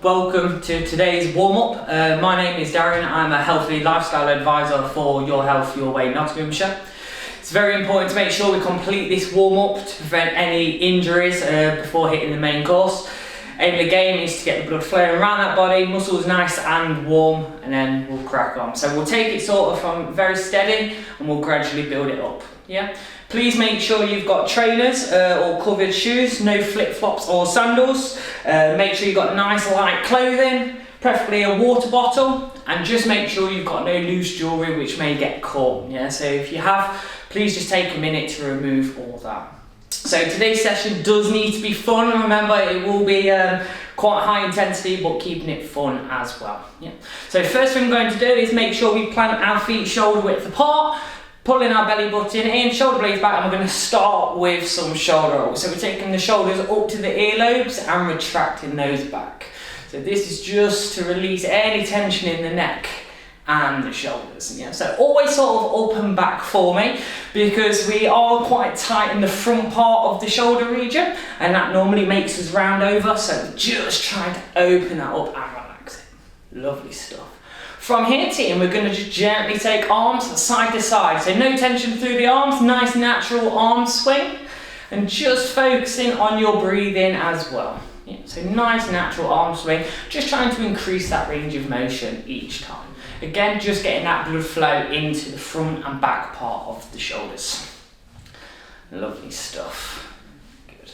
welcome to today's warm-up. My name is Darren. I'm a healthy lifestyle advisor for Your Health, Your Way, Nottinghamshire. It's very important to make sure we complete this warm-up to prevent any injuries before hitting the main course. Aim of the game is to get the blood flowing around that body, muscles nice and warm, and then we'll crack on. So we'll take it sort of from very steady and we'll gradually build it up. Yeah. Please make sure you've got trainers or covered shoes, no flip-flops or sandals. Make sure you've got nice light clothing, preferably a water bottle, and just make sure you've got no loose jewellery which may get caught. Yeah, so if you have, please just take a minute to remove all that. So today's session does need to be fun. Remember, it will be quite high intensity, but keeping it fun as well. Yeah. So first thing we're going to do is make sure we plant our feet shoulder width apart, pulling our belly button in, shoulder blades back, and we're going to start with some shoulder rolls. So we're taking the shoulders up to the earlobes and retracting those back. So this is just to release any tension in the neck and the shoulders. Yeah. So always sort of up and back for me, because we are quite tight in the front part of the shoulder region, and that normally makes us round over. So just trying to open that up and relax it. Lovely stuff. From here, team, we're going to just gently take arms side to side. So no tension through the arms, nice natural arm swing, and just focusing on your breathing as well. Yeah, so nice natural arm swing, just trying to increase that range of motion each time. Again, just getting that blood flow into the front and back part of the shoulders. Lovely stuff. Good.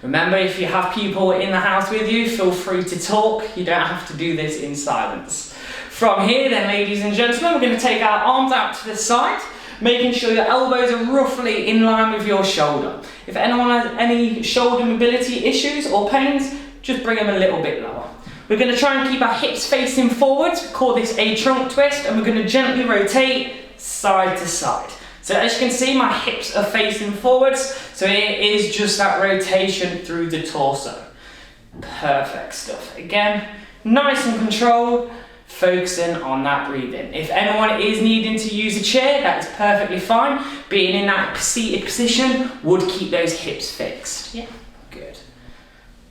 Remember, if you have people in the house with you, feel free to talk. You don't have to do this in silence. From here then, ladies and gentlemen, we're going to take our arms out to the side, making sure your elbows are roughly in line with your shoulder. If anyone has any shoulder mobility issues or pains, just bring them a little bit lower. We're going to try and keep our hips facing forwards. We call this a trunk twist, and we're going to gently rotate side to side. So as you can see, my hips are facing forwards, so it is just that rotation through the torso. Perfect stuff. Again, nice and controlled. Focusing on that breathing. If anyone is needing to use a chair, that is perfectly fine. Being in that seated position would keep those hips fixed. Yeah, good.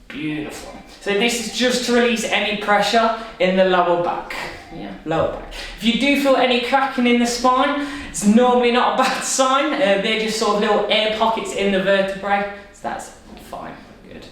Beautiful. So this is just to release any pressure in the lower back. Yeah, lower back. If you do feel any cracking in the spine, it's normally not a bad sign. They're just sort of little air pockets in the vertebrae, so that's fine. Good.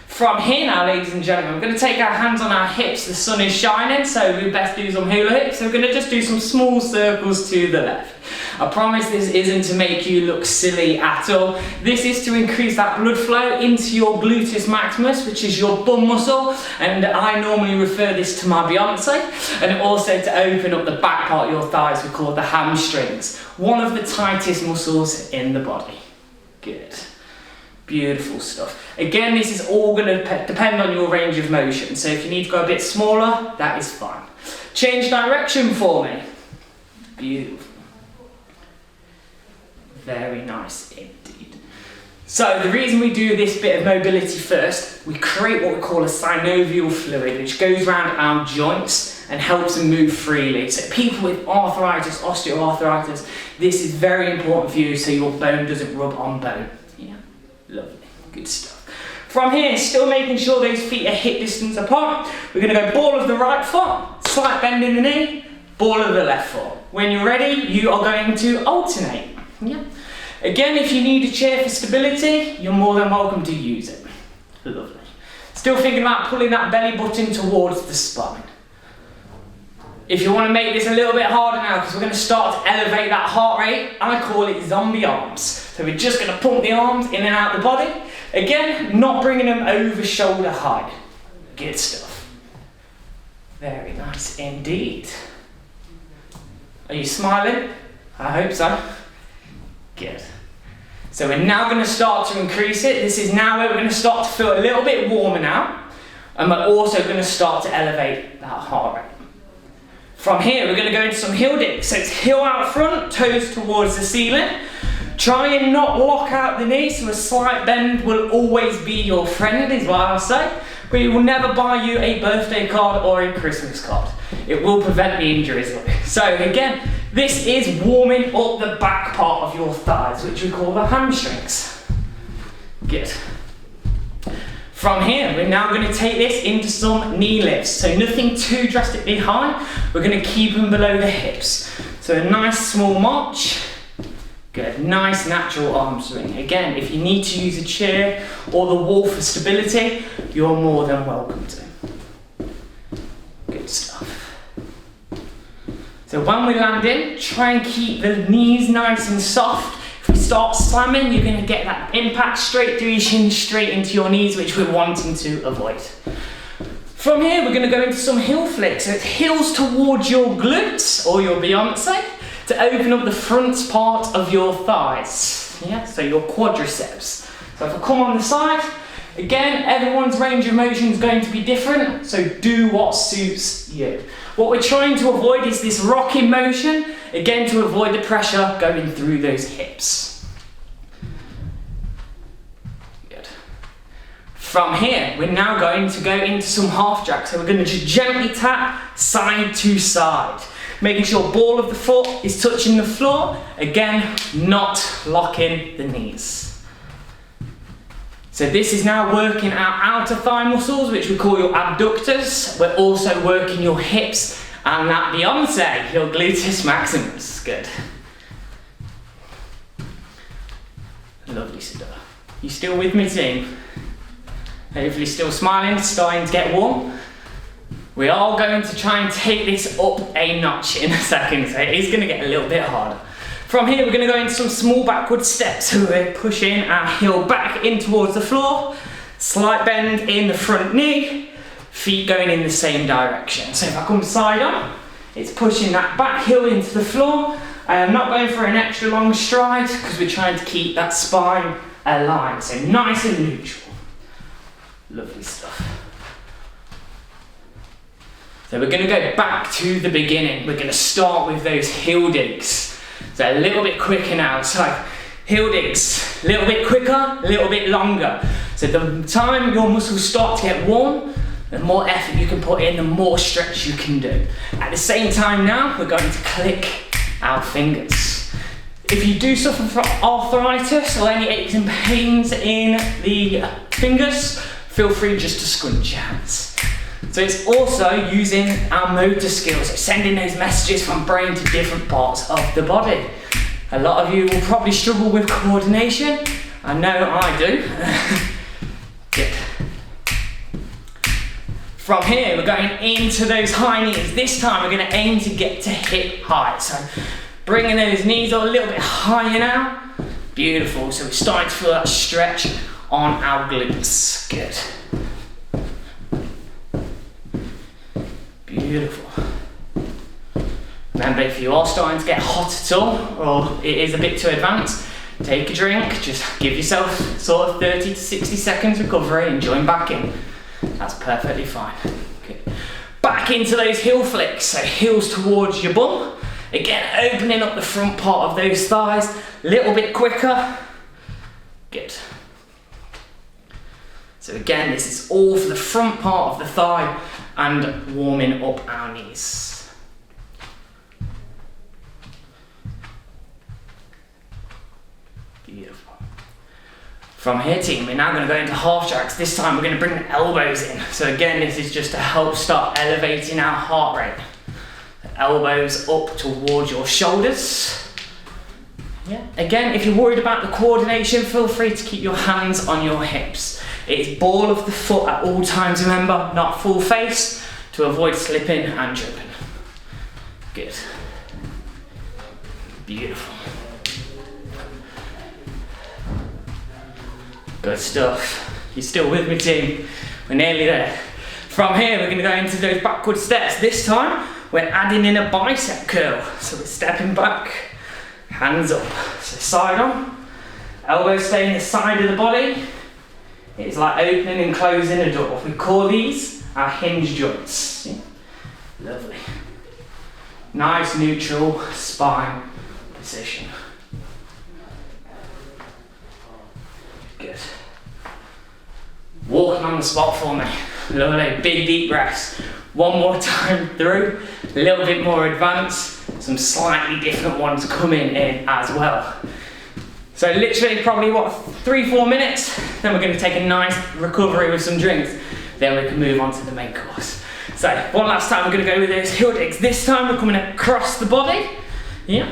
From here now, ladies and gentlemen, we're going to take our hands on our hips. The sun is shining, so we best do some hula hoops. So we're going to just do some small circles to the left. I promise this isn't to make you look silly at all. This is to increase that blood flow into your gluteus maximus, which is your bum muscle, and I normally refer this to my Beyonce, and also to open up the back part of your thighs, we call the hamstrings, one of the tightest muscles in the body. Good. Beautiful stuff. Again, this is all going to depend on your range of motion, so if you need to go a bit smaller, that is fine. Change direction for me. Beautiful. Very nice indeed. So the reason we do this bit of mobility first, we create what we call a synovial fluid, which goes around our joints and helps them move freely. So people with arthritis, osteoarthritis, this is very important for you so your bone doesn't rub on bone. Yeah, lovely, good stuff. From here, still making sure those feet are hip distance apart, we're going to go ball of the right foot, slight bend in the knee, ball of the left foot. When you're ready, you are going to alternate. Yeah. Again, if you need a chair for stability, you're more than welcome to use it. Lovely. Still thinking about pulling that belly button towards the spine. If you want to make this a little bit harder now, because we're going to start to elevate that heart rate, I call it zombie arms. So we're just going to pump the arms in and out the body. Again, not bringing them over shoulder height. Good stuff. Very nice indeed. Are you smiling? I hope so. Good. So we're now going to start to increase it. This is now where we're going to start to feel a little bit warmer now, and we're also going to start to elevate that heart rate. From here, we're going to go into some heel dips. So it's heel out front, toes towards the ceiling. Try and not lock out the knee, so a slight bend will always be your friend, is what I'll say. But it will never buy you a birthday card or a Christmas card. It will prevent the injuries. So again, this is warming up the back part of your thighs, which we call the hamstrings. Good. From here, we're now going to take this into some knee lifts. So nothing too drastically high. We're going to keep them below the hips. So a nice small march. Good, nice natural arm swing. Again, if you need to use a chair or the wall for stability, you're more than welcome to. Good stuff. So when we land in, try and keep the knees nice and soft. If we start slamming, you're going to get that impact straight through your shin, straight into your knees, which we're wanting to avoid. From here, we're going to go into some heel flicks. So it's heels towards your glutes or your 𝐬𝐭𝐫𝐴 to open up the front part of your thighs. Yeah, so your quadriceps. So if I come on the side, again, everyone's range of motion is going to be different, so do what suits you. What we're trying to avoid is this rocking motion, again to avoid the pressure going through those hips. Good. From here, we're now going to go into some half jacks. So we're going to just gently tap side to side, making sure ball of the foot is touching the floor, again, not locking the knees. So this is now working our outer thigh muscles, which we call your abductors. We're also working your hips and that 𝐬𝐭𝐫𝐴, your gluteus maximus. Good. Lovely stuff. You still with me, team? Hopefully still smiling, starting to get warm. We are going to try and take this up a notch in a second, so it is going to get a little bit harder. From here, we're going to go into some small backward steps. So we're pushing our heel back in towards the floor, slight bend in the front knee, feet going in the same direction. So if I come side on, it's pushing that back heel into the floor. I am not going for an extra long stride because we're trying to keep that spine aligned. So nice and neutral. Lovely stuff. So we're going to go back to the beginning. We're going to start with those heel digs. So a little bit quicker now. So heel digs, a little bit quicker, a little bit longer. So the time your muscles start to get warm, the more effort you can put in, the more stretch you can do. At the same time now, we're going to click our fingers. If you do suffer from arthritis or any aches and pains in the fingers, feel free just to scrunch your hands. So it's also using our motor skills, so sending those messages from brain to different parts of the body. A lot of you will probably struggle with coordination. I know I do. Good. From here, we're going into those high knees. This time, we're going to aim to get to hip height. So bringing those knees a little bit higher now. Beautiful. So we're starting to feel that stretch on our glutes. Good. Beautiful. Remember, if you are starting to get hot at all, or it is a bit too advanced, take a drink, just give yourself sort of 30 to 60 seconds recovery and join back in. That's perfectly fine. Okay. Back into those heel flicks, so heels towards your bum. Again, opening up the front part of those thighs, a little bit quicker. Good. So again, this is all for the front part of the thigh and warming up our knees. Beautiful. From here, team, we're now going to go into half jacks. This time we're going to bring the elbows in. So again, this is just to help start elevating our heart rate. The elbows up towards your shoulders. Yeah. Again, if you're worried about the coordination, feel free to keep your hands on your hips. It is ball of the foot at all times, remember, not full face, to avoid slipping and tripping. Good. Beautiful. Good stuff. You're still with me, team? We're nearly there. From here, we're going to go into those backward steps. This time, we're adding in a bicep curl. So we're stepping back, hands up. So side on, elbows stay in the side of the body. It's like opening and closing a door. We call these our hinge joints. Yeah. Lovely. Nice neutral spine position. Good. Walking on the spot for me. Lovely. Big deep breaths. One more time through. A little bit more advanced. Some slightly different ones coming in as well. So literally probably what, 3-4 minutes. then we're going to take a nice recovery with some drinks, then we can move on to the main course. So one last time we're going to go with those heel digs. This time we're coming across the body. Yeah.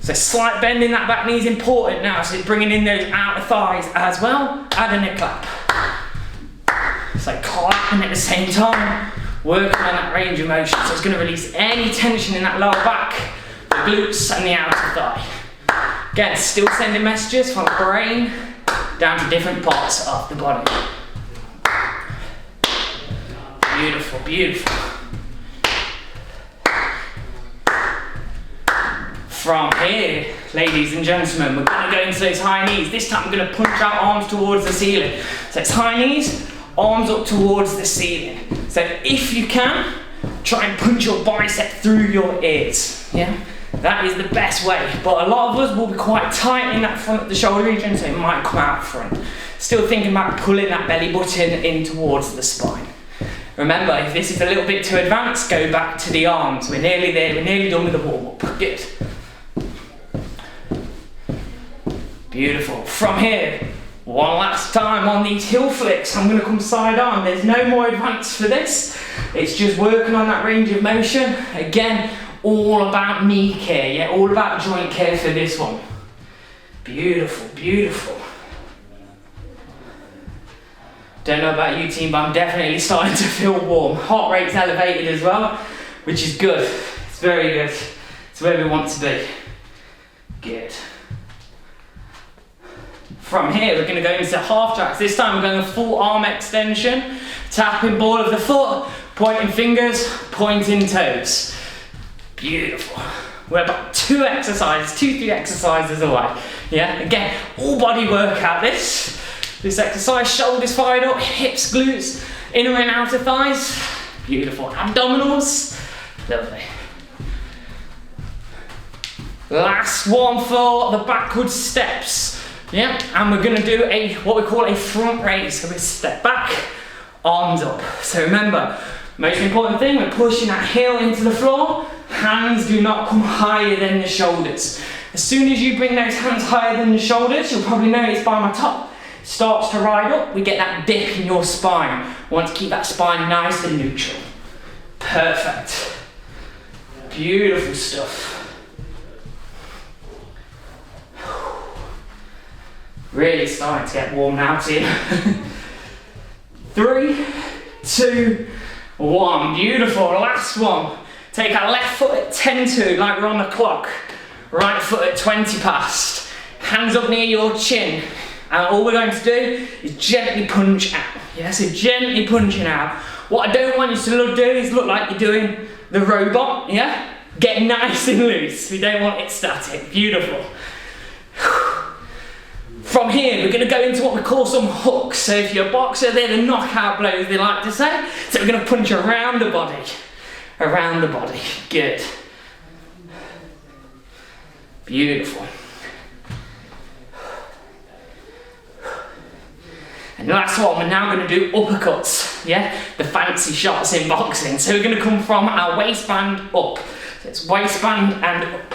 So slight bend in that back knee is important now, so bringing in those outer thighs as well. Add a knee clap. So clapping at the same time, working on that range of motion. So it's going to release any tension in that lower back, the glutes and the outer thigh. Again, still sending messages from the brain down to different parts of the body. Beautiful, beautiful. From here, ladies and gentlemen, we're going to go into those high knees. This time we're going to punch our arms towards the ceiling. So it's high knees, arms up towards the ceiling. So if you can, try and punch your bicep through your ears. Yeah, that is the best way. But a lot of us will be quite tight in that front of the shoulder region, so it might come out front. Still thinking about pulling that belly button in towards the spine. Remember, if this is a little bit too advanced, go back to the arms. We're nearly there, we're nearly done with the warm-up. Good. Beautiful. From here, one last time on these heel flicks. I'm going to come side on. There's no more advance for this. It's just working on that range of motion. Again, all about knee care, yeah? All about joint care for this one. Beautiful, beautiful. Don't know about you team, but I'm definitely starting to feel warm. Heart rate's elevated as well, which is good. It's very good. It's where we want to be. Good. From here, we're going to go into half jacks. This time we're going full arm extension, tapping ball of the foot, pointing fingers, pointing toes. Beautiful. We're about 3 exercises away. Yeah, again, all body workout this. This exercise, shoulders fired up, hips, glutes, inner and outer thighs. Beautiful. Abdominals. Lovely. Last one for the backward steps. Yeah, and we're going to do what we call a front raise. So we step back, arms up. So remember, most important thing, we're pushing that heel into the floor. Hands do not come higher than the shoulders. As soon as you bring those hands higher than the shoulders, you'll probably notice by my top, starts to ride up, we get that dip in your spine. We want to keep that spine nice and neutral. Perfect. Beautiful stuff. Really starting to get warm now, team. 3, 2, 1. Beautiful. Last one. Take our left foot at 10 to, like we're on the clock. Right foot at 20 past. Hands up near your chin. And all we're going to do is gently punch out. Yeah, so gently punching out. What I don't want you to do is look like you're doing the robot, yeah? Get nice and loose. We don't want it static. Beautiful. From here, we're going to go into what we call some hooks. So if you're a boxer, they're the knockout blows, they like to say. So we're going to punch around the body. Around the body. Good. Beautiful. And the last one, we're now going to do uppercuts, yeah? The fancy shots in boxing. So we're going to come from our waistband up. So it's waistband and up.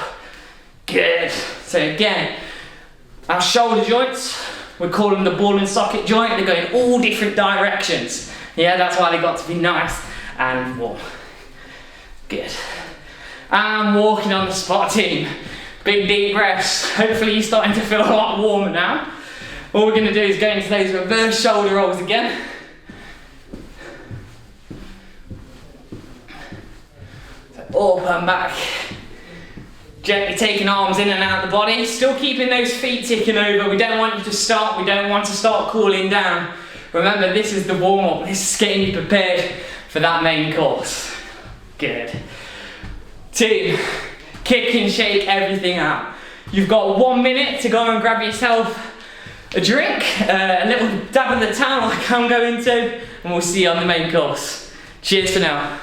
Good. So again, our shoulder joints, we call them the ball and socket joint. They're going all different directions. Yeah, that's why they got to be nice and warm. Good. And walking on the spot, team. Big deep breaths. Hopefully you're starting to feel a lot warmer now. All we're going to do is go into those reverse shoulder rolls again. So up and back. Gently taking arms in and out of the body. Still keeping those feet ticking over. We don't want you to stop. We don't want to start cooling down. Remember, this is the warm-up. This is getting you prepared for that main course. Good. Team, kick and shake everything out. You've got 1 minute to go and grab yourself a drink, a little dab of the towel like I'm going to, and we'll see you on the main course. Cheers for now.